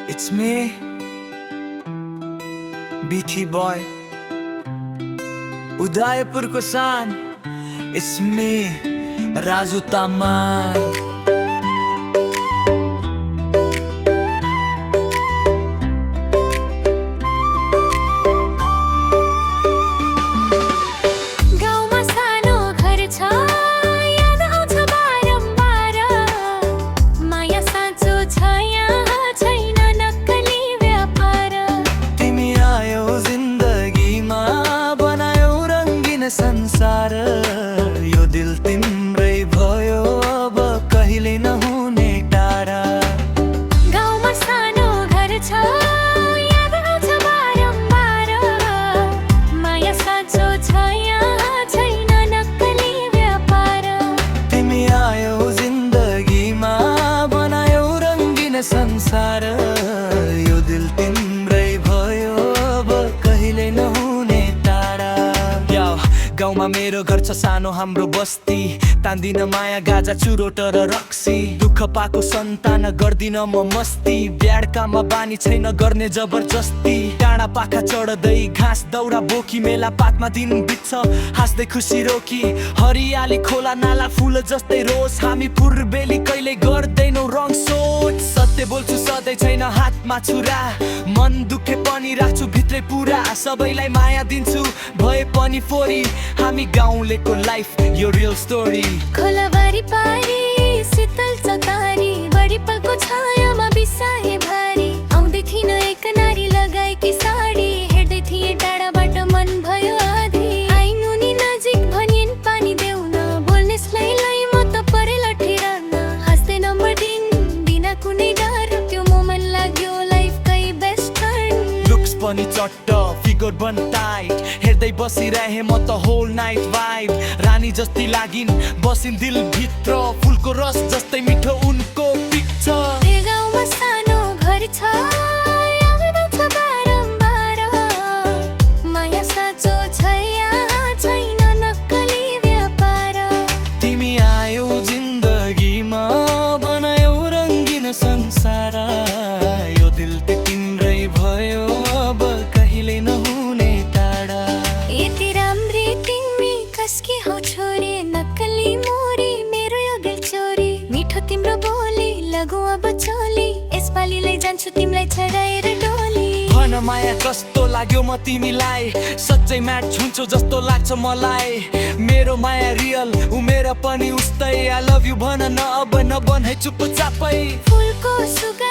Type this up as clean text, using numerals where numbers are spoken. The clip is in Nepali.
It's me, BT boy, Udaipurko san. It's me, Raju Taman. संसार यो दिल तिम्रै भयो अब कहिले नहुने टाढा। गाउँमा सानो घर छ, याद आउँछ बारम्बार। माया साँचो छ, यहाँ छैन नक्कली व्यापार। तिमी आयौ जिन्दगीमा बनायौ रङ्गिन संसार यो दिल तिम्रै भयो अब कहिले नहुने टाढा। गाउँमा मेरो घर छ सानो हाम्रो बस्ती, तान्दिन माया गाजा चुरोट र रक्सी। दुःख पाएको सन्तान गर्दिन म मस्ती, ब्याडकामा बानी छैन गर्ने जबरजस्ती। डाँडा पाखा चढ्दै घाँस दौरा बोकी, मेला पातमा दिन बित्छ हाँस्दै खुसी रोकी। हरियाली खोला नाला फुल जस्तै रोज, हामी पूर्वेली कहिले गर्दैनौ रङ सोच। सत्य बोल्छु सधैँ छैन हातमा छुरा, मन दुखे पनि राख्छु भित्रै पुरा। सबैलाई माया दिन्छु भए पनि फोरी, हामी गाउँलेको लाइफ यो रियल स्टोरी। खोलाबारी पारी शीतल चतारी, बढी पलको छायामा बिसाए भारी। आउँदै थिइन एक नारी लगाएकी साडी, हेर्दै थिए टाढाबाट मन भयो आधी। आइनु नि नजिक भनिन् पानी देउन, बोल्नेसलाई म त परे लठिरहन। हाँस्दै नम्बर दिना कुनै डर, त्यो मोमेन्ट लाग्यो लाइफकै बेस्ट फ्रेन्ड। लुक्स पनि चट्ट फिगर बन टाइट, हेर्दै बसिरहे म त होल नाइट भाइब। रानी जस्तै लागिन् बसिन् दिल भित्र, फुलको रस जस्तै मिठो उनको पिक्चर। ए गाउँमा सानो घर छ, याद आउँछ बारम्बार। माया साँचो छ, यहाँ छैन नक्कली व्यापार। तिमी आयौ जिन्दगीमा बनायौ रङ्गिन संसार यो दिल त तिम्रै भयो अब कहिले नहुने टाढा। यति राम्री तिमी कसकी हौ छोरी, नक्कली मोरी मेरो यो दिल चोरी। मिठो तिम्रो बोली लगो अब चोली, यसपालि लैजान्छु तिमीलाई चढाएर डोली। भन माया कस्तो लाग्यो म तिमीलाई, सच्चै म्याच हुन्छु जस्तो लाग्छ मलाई। मेरो माया रियल उ मेरो पनि उस्तै, आई लभ यु भन न अब नबन है चुपचापै। फुलको सुगा